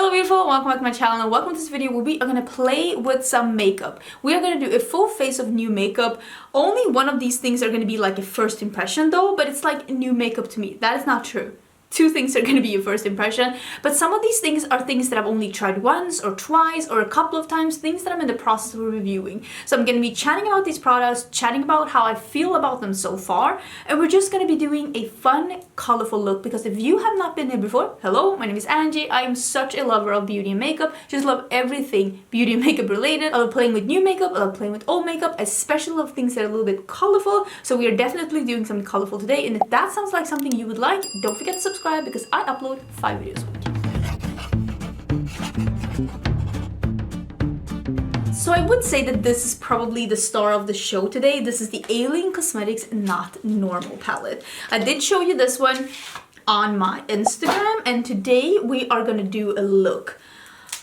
Hello beautiful, welcome back to my channel and welcome to this video where we are going to play with some makeup. We are going to do a full face of new makeup. Only one of these things are going to be like a first impression though, but it's like new makeup to me. That is not true. Two things are going to be your first impression, but some of these things are things that I've only tried once or twice or a couple of times, things that I'm in the process of reviewing. So I'm going to be chatting about these products, chatting about how I feel about them so far, and we're just going to be doing a fun, colorful look because if you have not been here before, hello, my name is Angie. I am such a lover of beauty and makeup, just love everything beauty and makeup related. I love playing with new makeup, I love playing with old makeup, I especially love things that are a little bit colorful, so we are definitely doing something colorful today, and if that sounds like something you would like, don't forget to subscribe because I upload 5 videos a week. So I would say that this is probably the star of the show today. This is the Alien Cosmetics Not Normal palette. I did show you this one on my Instagram and today we are gonna do a look.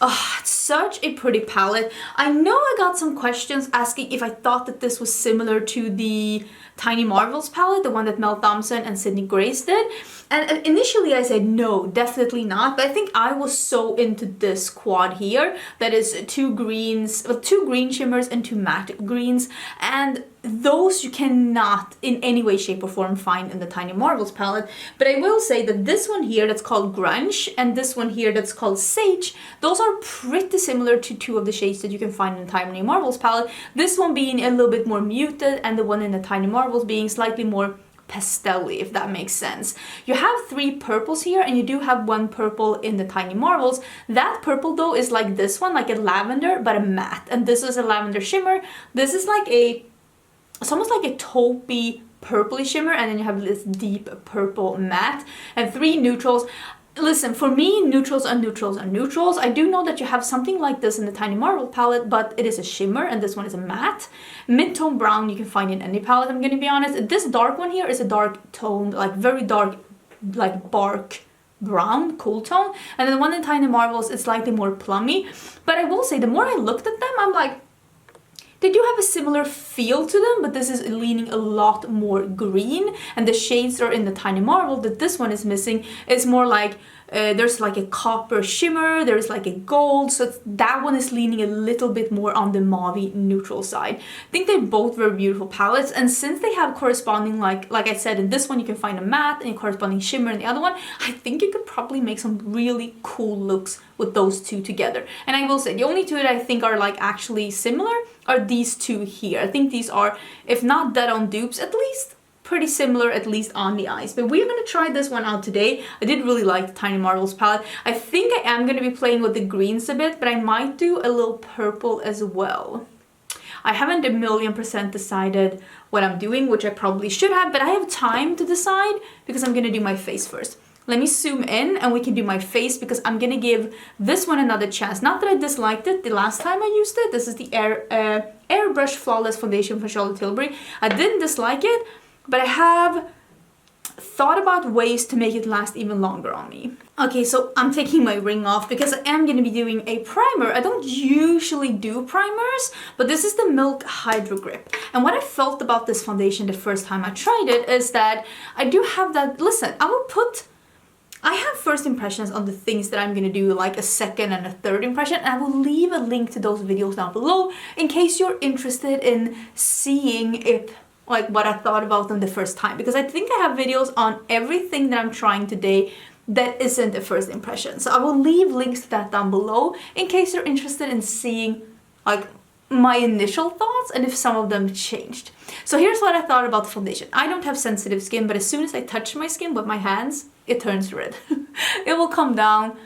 Oh, it's such a pretty palette. I know I got some questions asking if I thought that this was similar to the Tiny Marvels palette, the one that Mel Thompson and Sydney Grace did. And initially I said no, definitely not. But I think I was so into this quad here that is two greens, well, two green shimmers and two matte greens. And those you cannot in any way, shape or form find in the Tiny Marvels palette. But I will say that this one here that's called Grunge and this one here that's called Sage, those are pretty similar to two of the shades that you can find in the Tiny Marvels palette. This one being a little bit more muted and the one in the Tiny Marvels being slightly more pastel-y, if that makes sense. You have 3 purples here and you do have 1 purple in the Tiny Marvels. That purple though is like this one, like a lavender but a matte, and this is a lavender shimmer. This is like it's almost like a taupey purpley shimmer, and then you have this deep purple matte and 3 neutrals. Listen, for me, neutrals are neutrals are neutrals. I do know that you have something like this in the Tiny Marvel palette, but it is a shimmer and this one is a matte. Mid-tone brown you can find in any palette, I'm gonna be honest. This dark one here is a dark toned, like very dark, like bark brown, cool tone. And then the one in Tiny Marvels is slightly more plummy. But I will say, the more I looked at them, I'm like, they do have a similar feel to them, but this is leaning a lot more green, and the shades that are in the Tiny Marvel that this one is missing is more like there's like a copper shimmer, there's like a gold, so that one is leaning a little bit more on the mauve neutral side. I think they're both very beautiful palettes, and since they have corresponding, like I said, in this one you can find a matte and a corresponding shimmer in the other one, I think you could probably make some really cool looks with those two together. And I will say, the only two that I think are like actually similar are these two here. I think these are, if not dead on dupes, at least pretty similar, at least on the eyes. But we're gonna try this one out today. I did really like the Tiny Marvels palette. I think I am gonna be playing with the greens a bit, but I might do a little purple as well. I haven't 1,000,000% decided what I'm doing, which I probably should have, but I have time to decide because I'm gonna do my face first. Let me zoom in and we can do my face because I'm gonna give this one another chance. Not that I disliked it the last time I used it. This is the Airbrush Flawless Foundation from Charlotte Tilbury. I didn't dislike it, but I have thought about ways to make it last even longer on me. Okay, so I'm taking my ring off because I am going to be doing a primer. I don't usually do primers, but this is the Milk Hydro Grip. And what I felt about this foundation the first time I tried it is that I do have that, listen, I have first impressions on the things that I'm gonna do, like a second and a third impression, and I will leave a link to those videos down below in case you're interested in seeing it, like what I thought about them the first time, because I think I have videos on everything that I'm trying today that isn't a first impression. So I will leave links to that down below in case you're interested in seeing like my initial thoughts and if some of them changed. So here's what I thought about the foundation. I don't have sensitive skin, but as soon as I touch my skin with my hands, it turns red. It will come down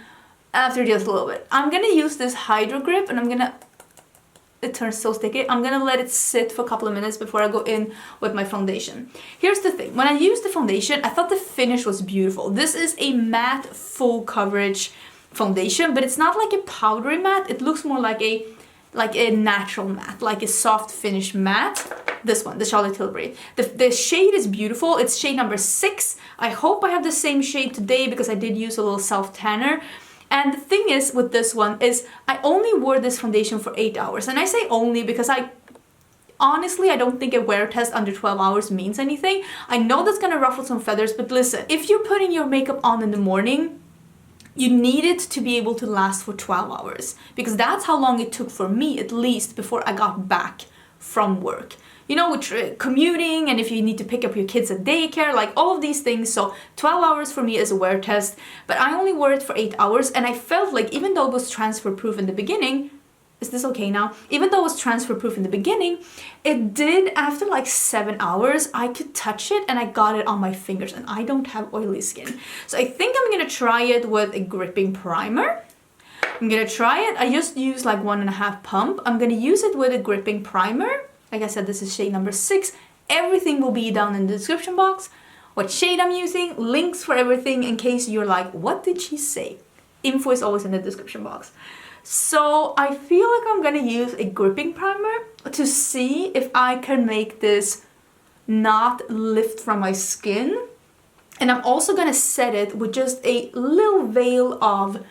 after just a little bit. I'm gonna use this Hydro Grip and it turns so sticky. I'm gonna let it sit for a couple of minutes before I go in with my foundation. Here's the thing, when I used the foundation, I thought the finish was beautiful. This is a matte full coverage foundation, but it's not like a powdery matte. It looks more like a natural matte, like a soft finish matte. This one, the Charlotte Tilbury. The shade is beautiful. It's shade number 6. I hope I have the same shade today because I did use a little self-tanner. And the thing is with this one is I only wore this foundation for 8 hours. And I say only because honestly, I don't think a wear test under 12 hours means anything. I know that's gonna ruffle some feathers, but listen, if you're putting your makeup on in the morning, you need it to be able to last for 12 hours, because that's how long it took for me, at least, before I got back from work. You know, with commuting, and if you need to pick up your kids at daycare, like all of these things. So 12 hours for me is a wear test, but I only wore it for 8 hours, and I felt like even though it was transfer proof in the beginning, is this okay now? Even though it was transfer proof in the beginning, it did, after like 7 hours, I could touch it and I got it on my fingers, and I don't have oily skin. So I think I'm gonna try it with a gripping primer. I'm gonna try it. I just used like 1.5 pump. I'm gonna use it with a gripping primer. Like I said, this is shade number 6. Everything will be down in the description box. What shade I'm using, links for everything, in case you're like, what did she say? Info is always in the description box. So I feel like I'm gonna use a gripping primer to see if I can make this not lift from my skin. And I'm also gonna set it with just a little veil of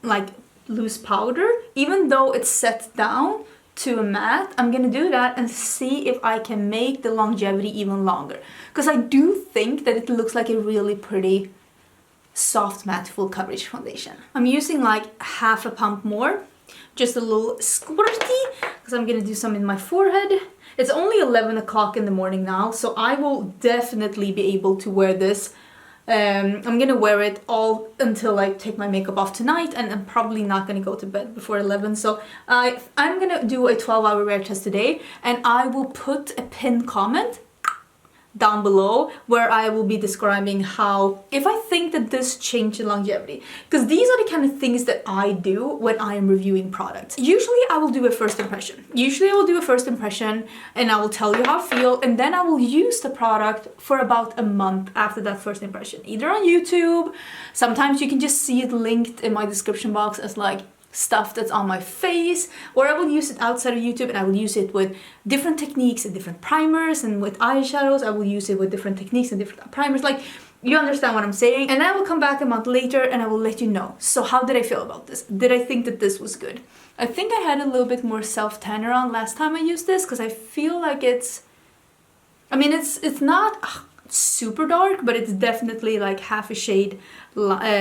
like loose powder. Even though it's set down to a matte, I'm gonna do that and see if I can make the longevity even longer. Because I do think that it looks like a really pretty soft matte full coverage foundation. I'm using like 1/2 pump more, just a little squirty, because I'm gonna do some in my forehead. It's only 11 o'clock in the morning now, so I will definitely be able to wear this. I'm gonna wear it all until I take my makeup off tonight, and I'm probably not gonna go to bed before 11. So I'm gonna do a 12-hour wear test today, and I will put a pinned comment down below where I will be describing how, if I think that this changed the longevity, because these are the kind of things that I do when I am reviewing products. Usually I will do a first impression. And I will tell you how I feel, and then I will use the product for about a month after that first impression, either on YouTube. Sometimes you can just see it linked in my description box as like stuff that's on my face, or I will use it outside of YouTube, and I will use it with different techniques and different primers, and with eyeshadows I will use it with different techniques and different primers. Like, you understand what I'm saying? And I will come back a month later and I will let you know. So how did I feel about this? Did I think that this was good? I think I had a little bit more self-tanner on last time I used this, because I feel like it's not super dark, but it's definitely like 1/2 shade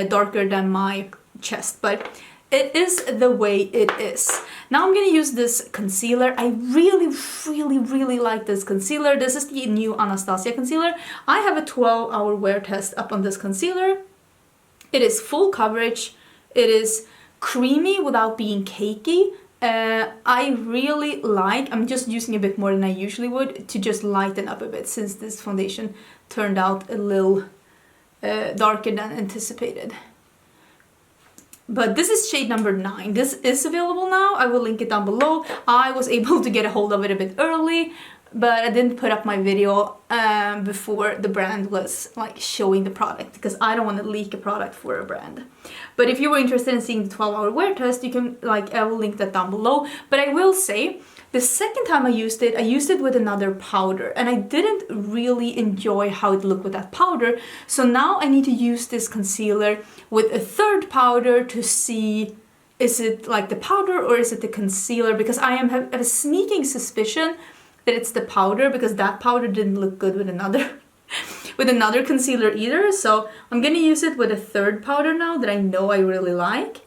darker than my chest, but it is the way it is. Now I'm gonna use this concealer. I really like this concealer. This is the new Anastasia concealer. I have a 12-hour wear test up on this concealer. It is full coverage. It is creamy without being cakey. I really like, I'm just using a bit more than I usually would to just lighten up a bit, since this foundation turned out a little darker than anticipated. But this is shade number 9. This is available now. I will link it down below. I was able to get a hold of it a bit early, but I didn't put up my video before the brand was like showing the product, because I don't want to leak a product for a brand. But if you were interested in seeing the 12-hour wear test, you can, like, I will link that down below. But I will say, the second time I used it with another powder, and I didn't really enjoy how it looked with that powder. So now I need to use this concealer with a third powder to see, is it like the powder or is it the concealer? Because I have a sneaking suspicion that it's the powder, because that powder didn't look good with another concealer either. So I'm gonna use it with a third powder now that I know I really like.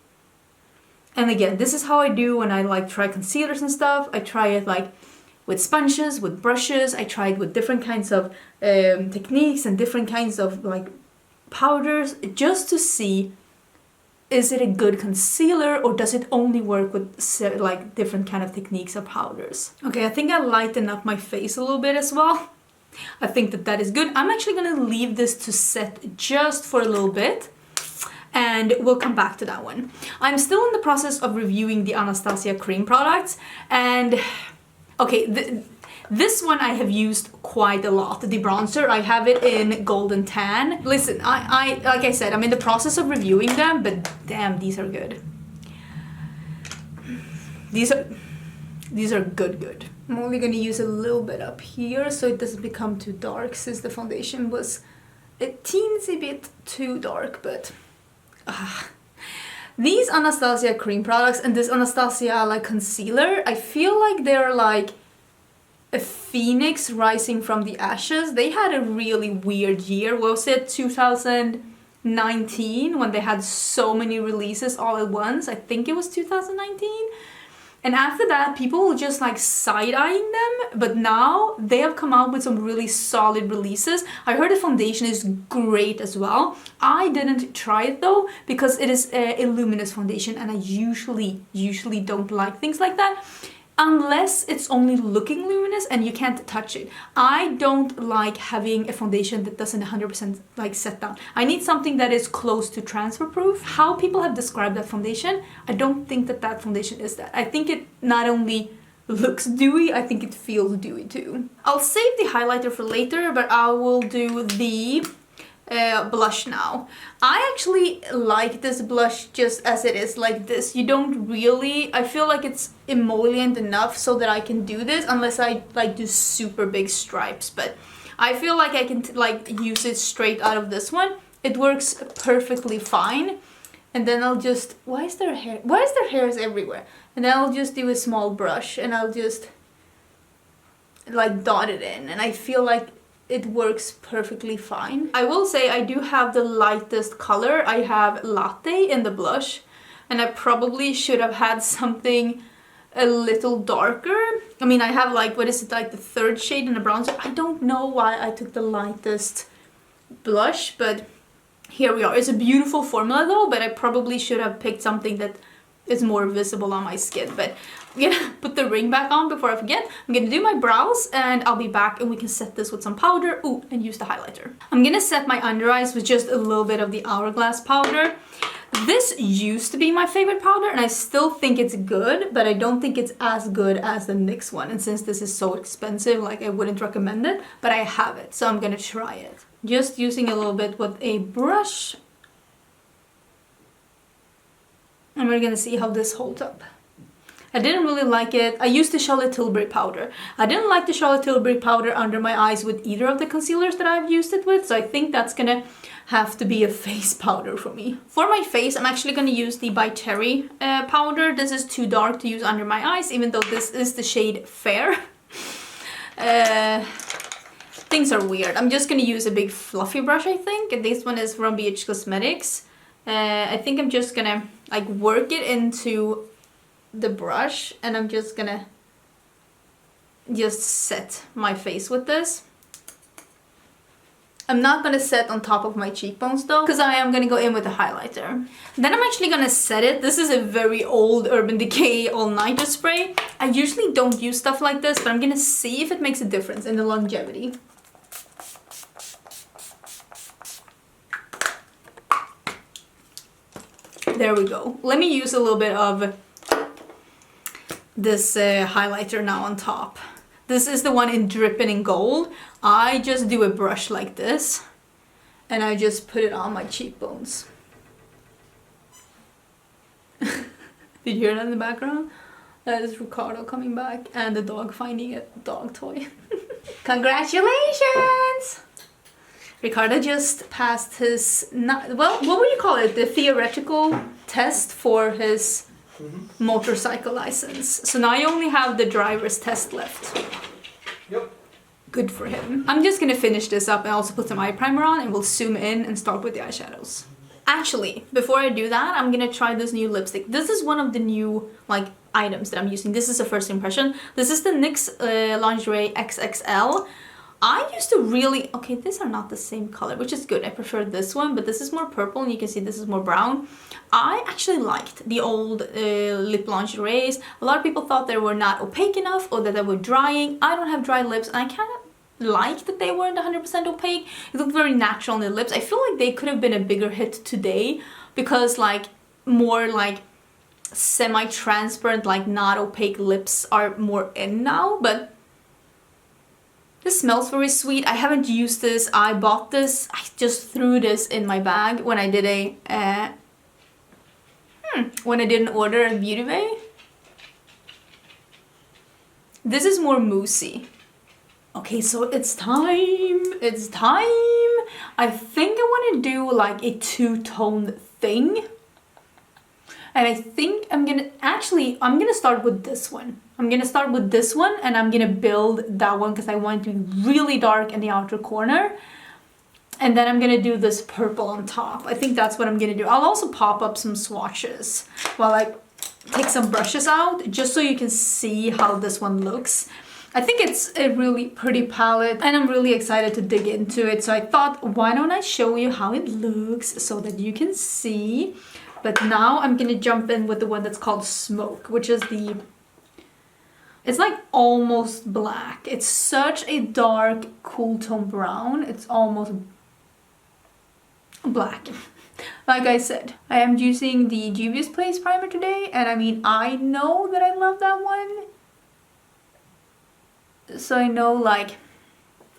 And again, this is how I do when I like try concealers and stuff. I try it like with sponges, with brushes. I try it with different kinds of techniques and different kinds of like powders, just to see, is it a good concealer, or does it only work with like different kind of techniques of powders? Okay, I think I lighten up my face a little bit as well. I think that is good. I'm actually gonna leave this to set just for a little bit, and we'll come back to that one. I'm still in the process of reviewing the Anastasia cream products, and okay, this one I have used quite a lot. The bronzer, I have it in golden tan. Listen, I like I said, I'm in the process of reviewing them, but damn, these are good. These are good. I'm only gonna use a little bit up here so it doesn't become too dark, since the foundation was a teensy bit too dark, but these Anastasia cream products and this Anastasia like concealer, I feel like they're like a phoenix rising from the ashes. They had a really weird year. What was it? 2019 2019 when they had so many releases all at once. I think it was 2019. And after that, people were just like side-eyeing them, but now they have come out with some really solid releases. I heard the foundation is great as well. I didn't try it though, because it is a luminous foundation, and I usually don't like things like that. Unless it's only looking luminous and you can't touch it. I don't like having a foundation that doesn't 100% like set down. I need something that is close to transfer proof. How people have described that foundation, I don't think that that foundation is that. I think it not only looks dewy, I think it feels dewy too. I'll save the highlighter for later, but I will do the blush now. I actually like this blush just as it is, like this. You don't really, I feel like it's emollient enough so that I can do this, unless I like do super big stripes, but I feel like I can like use it straight out of this one. It works perfectly fine. And then I'll just, why is there hairs everywhere? And then I'll just do a small brush and I'll just like dot it in, and I feel like it works perfectly fine. I will say I do have the lightest color. I have Latte in the blush, and I probably should have had something a little darker. I mean, I have like, what is it, like the third shade in the bronzer. I don't know why I took the lightest blush, but here we are. It's a beautiful formula though, but I probably should have picked something that is more visible on my skin. But I'm gonna put the ring back on before I forget. I'm gonna do my brows and I'll be back and we can set this with some powder. Ooh, and use the highlighter. I'm gonna set my under eyes with just a little bit of the Hourglass powder. This used to be my favorite powder and I still think it's good, but I don't think it's as good as the NYX one. And since this is so expensive, like I wouldn't recommend it, but I have it, so I'm gonna try it. Just using a little bit with a brush. And we're gonna see how this holds up. I didn't really like it. I used the Charlotte Tilbury powder. I didn't like the Charlotte Tilbury powder under my eyes with either of the concealers that I've used it with, so I think that's gonna have to be a face powder for me. For my face, I'm actually gonna use the By Terry powder. This is too dark to use under my eyes, even though this is the shade Fair. Things are weird. I'm just gonna use a big fluffy brush, I think. And this one is from BH Cosmetics. I think I'm just gonna like work it into the brush, and I'm just gonna just set my face with this. I'm not gonna set on top of my cheekbones though, because I am gonna go in with a highlighter. Then I'm actually gonna set it. This is a very old Urban Decay all-nighter spray. I usually don't use stuff like this, but I'm gonna see if it makes a difference in the longevity. There we go. Let me use a little bit of this highlighter now on top. This is the one in Drippin' in Gold. I just do a brush like this and I just put it on my cheekbones. Did you hear that in the background? That is Ricardo coming back and the dog finding a dog toy. Congratulations! Ricardo just passed his, well, what would you call it? The theoretical test for his motorcycle license. So now you only have the driver's test left. Yep. Good for him. I'm just gonna finish this up and also put some eye primer on, and we'll zoom in and start with the eyeshadows. Actually, before I do that, I'm gonna try this new lipstick. This is one of the new like items that I'm using. This is a first impression. This is the NYX Lingerie XXL. I used to really, okay, these are not the same color, which is good. I prefer this one, but this is more purple and you can see this is more brown. I actually liked the old lip lingeries. A lot of people thought they were not opaque enough or that they were drying. I don't have dry lips and I kind of liked that they weren't 100% opaque. It looked very natural on the lips. I feel like they could have been a bigger hit today because like more like semi-transparent, like not opaque lips are more in now, but this smells very sweet. I haven't used this. I bought this. I just threw this in my bag when I did an order at Beauty Bay. This is more moussey. Okay, so it's time. It's time. I think I want to do like a two-tone thing. And I think I'm gonna start with this one. I'm gonna start with this one and I'm gonna build that one because I want it to be really dark in the outer corner. And then I'm gonna do this purple on top. I think that's what I'm gonna do. I'll also pop up some swatches while I take some brushes out, just so you can see how this one looks. I think it's a really pretty palette and I'm really excited to dig into it. So I thought, why don't I show you how it looks so that you can see. But now I'm gonna jump in with the one that's called Smoke, which is it's like almost black. It's such a dark, cool tone brown. It's almost black. Like I said, I am using the Juvia's Place primer today, and I mean, I know that I love that one. So I know, like,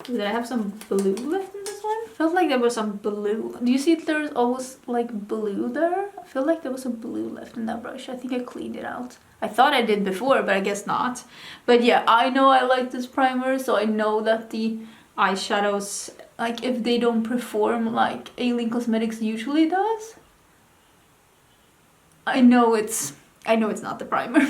did I have some blue left in this one? Felt like there was some blue. Do you see there's always like blue there? I feel like there was some blue left in that brush. I think I cleaned it out. I thought I did before, but I guess not. But yeah, I know I like this primer, so I know that the eyeshadows, like, if they don't perform like Alien Cosmetics usually does, I know it's not the primer.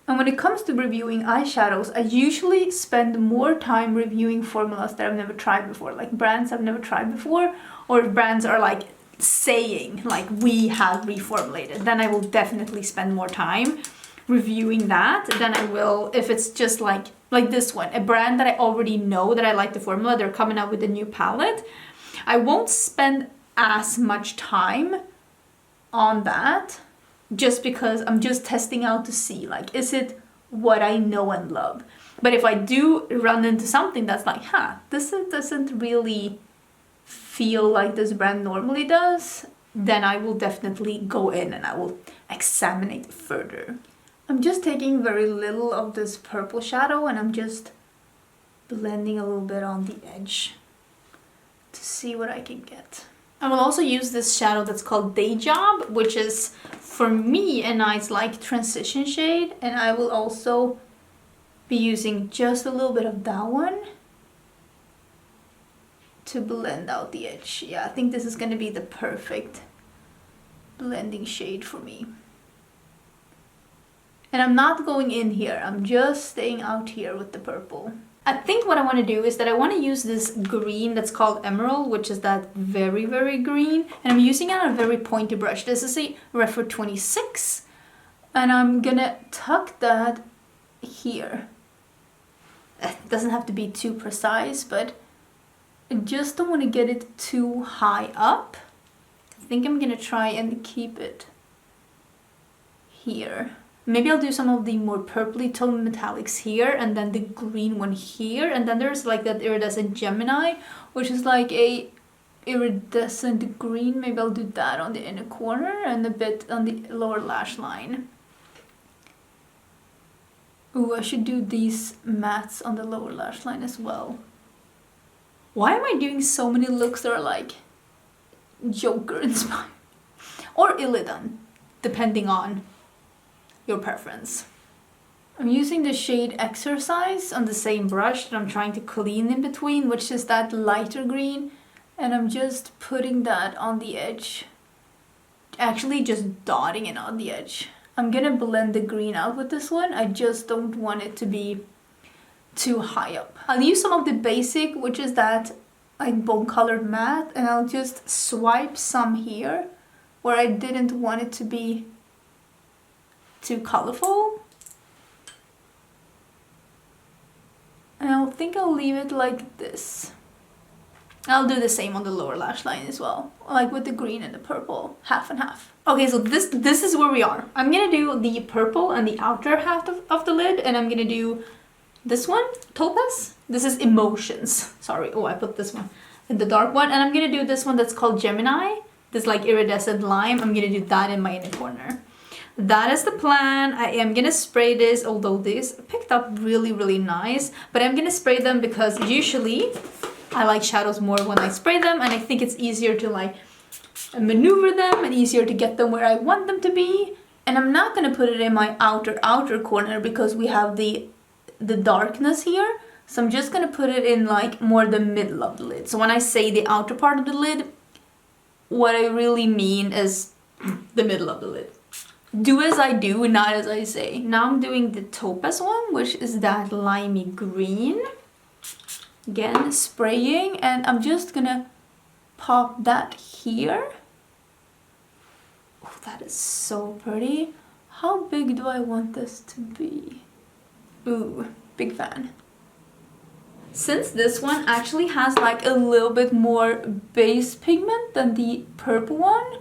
And when it comes to reviewing eyeshadows, I usually spend more time reviewing formulas that I've never tried before, like brands I've never tried before, or if brands are like saying like we have reformulated, then I will definitely spend more time reviewing that than I will if it's just like this one, a brand that I already know that I like the formula, they're coming out with a new palette. I won't spend as much time on that, just because I'm just testing out to see, like, is it what I know and love? But if I do run into something that's like, this doesn't really feel like this brand normally does, then I will definitely go in and I will examine it further. I'm just taking very little of this purple shadow and I'm just blending a little bit on the edge to see what I can get. I will also use this shadow that's called Day Job, which is, for me, a nice like transition shade. And I will also be using just a little bit of that one to blend out the edge. Yeah, I think this is going to be the perfect blending shade for me. And I'm not going in here, I'm just staying out here with the purple. I think what I want to do is that I want to use this green that's called Emerald, which is that very, very green. And I'm using it on a very pointy brush. This is a Refer 26. And I'm gonna tuck that here. It doesn't have to be too precise, but I just don't want to get it too high up. I think I'm gonna try and keep it here. Maybe I'll do some of the more purpley tone metallics here and then the green one here. And then there's like that iridescent Gemini, which is like a iridescent green. Maybe I'll do that on the inner corner and a bit on the lower lash line. Ooh, I should do these mattes on the lower lash line as well. Why am I doing so many looks that are like Joker inspired? Or Illidan, depending on your preference. I'm using the shade Exercise on the same brush that I'm trying to clean in between, which is that lighter green, and I'm just putting that on the edge. Actually just dotting it on the edge. I'm gonna blend the green out with this one. I just don't want it to be too high up. I'll use some of the basic, which is that like bone colored matte, and I'll just swipe some here where I didn't want it to be too colorful. And I think I'll leave it like this. I'll do the same on the lower lash line as well, like with the green and the purple, half and half. Okay, so this is where we are. I'm gonna do the purple and the outer half of the lid, and I'm gonna do this one, Topaz. This is Emotions. Sorry, oh, I put this one in the dark one. And I'm gonna do this one that's called Gemini, this like iridescent lime. I'm gonna do that in my inner corner. That is the plan. I am gonna spray this, although this picked up really, really nice, but I'm gonna spray them because usually I like shadows more when I spray them, and I think it's easier to like maneuver them and easier to get them where I want them to be. And I'm not gonna put it in my outer corner because we have the darkness here. So I'm just gonna put it in like more the middle of the lid. So when I say the outer part of the lid, what I really mean is the middle of the lid. Do as I do, not as I say. Now I'm doing the Topaz one, which is that limey green. Again, spraying, and I'm just gonna pop that here. Oh, that is so pretty. How big do I want this to be? Ooh, big fan. Since this one actually has like a little bit more base pigment than the purple one,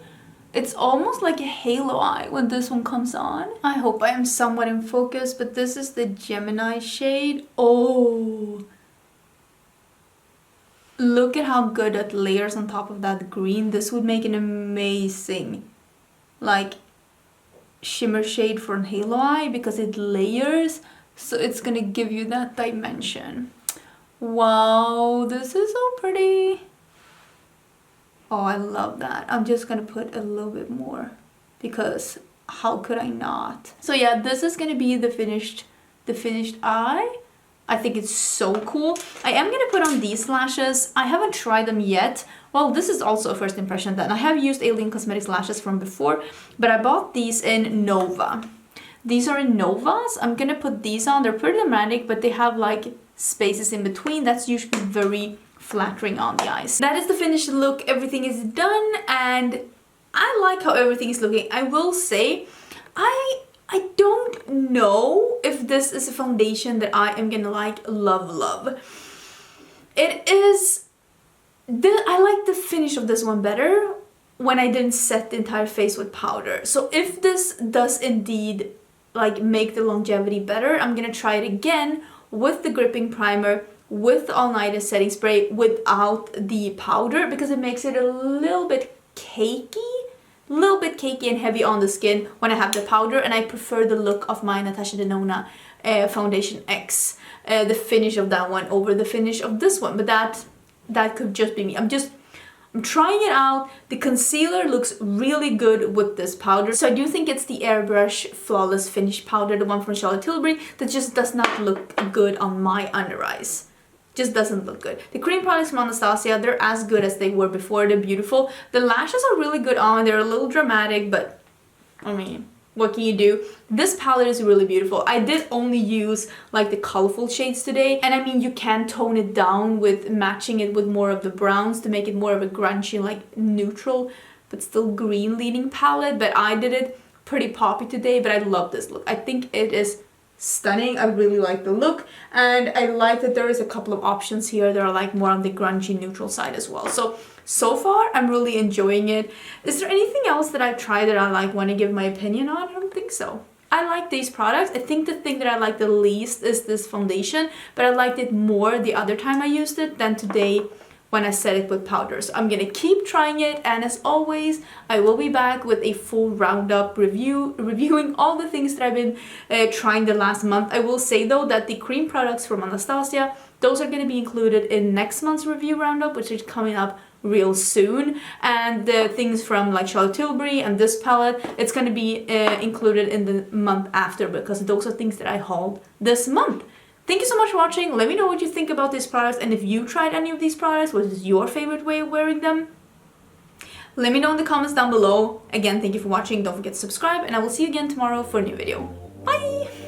it's almost like a halo eye when this one comes on. I hope I am somewhat in focus, but this is the Gemini shade. Oh, look at how good that layers on top of that green. This would make an amazing like shimmer shade for an halo eye because it layers, so it's gonna give you that dimension. Wow, this is so pretty. Oh, I love that. I'm just gonna put a little bit more because how could I not? So yeah, this is gonna be the finished eye. I think it's so cool. I am gonna put on these lashes. I haven't tried them yet. Well, this is also a first impression then. I have used Alien Cosmetics lashes from before, but I bought these in Nova. These are in Novas. I'm gonna put these on. They're pretty dramatic, but they have like spaces in between. That's usually very flattering on the eyes. That is the finished look. Everything is done and I like how everything is looking. I will say, I don't know if this is a foundation that I am gonna like love. It is, I like the finish of this one better when I didn't set the entire face with powder. So if this does indeed like make the longevity better, I'm gonna try it again with the gripping primer, with the all-nighter setting spray without the powder, because it makes it a little bit cakey and heavy on the skin when I have the powder, and I prefer the look of my Natasha Denona Foundation X, the finish of that one over the finish of this one, but that could just be me. I'm trying it out. The concealer looks really good with this powder, so I do think it's the Airbrush Flawless Finish powder, the one from Charlotte Tilbury, that just does not look good on my under eyes. Just doesn't look good. The cream products from Anastasia, they're as good as they were before. They're beautiful. The lashes are really good on. They're a little dramatic, but I mean, what can you do? This palette is really beautiful. I did only use like the colorful shades today, and I mean, you can tone it down with matching it with more of the browns to make it more of a grungy, like neutral but still green leaning palette, but I did it pretty poppy today. But I love this look. I think it is stunning. I really like the look, and I like that there is a couple of options here that are like more on the grungy neutral side as well. So far I'm really enjoying it. Is there anything else that I've tried that I like want to give my opinion on? I don't think so. I like these products. I think the thing that I like the least is this foundation, but I liked it more the other time I used it than today when I set it with powder. So I'm gonna keep trying it, and as always, I will be back with a full roundup reviewing all the things that I've been trying the last month. I will say though that the cream products from Anastasia, those are gonna be included in next month's review roundup, which is coming up real soon, and the things from like Charlotte Tilbury and this palette, it's gonna be included in the month after, because those are things that I hauled this month. Thank you so much for watching. Let me know what you think about these products, and if you tried any of these products, what is your favorite way of wearing them? Let me know in the comments down below. Again, thank you for watching. Don't forget to subscribe, and I will see you again tomorrow for a new video. Bye!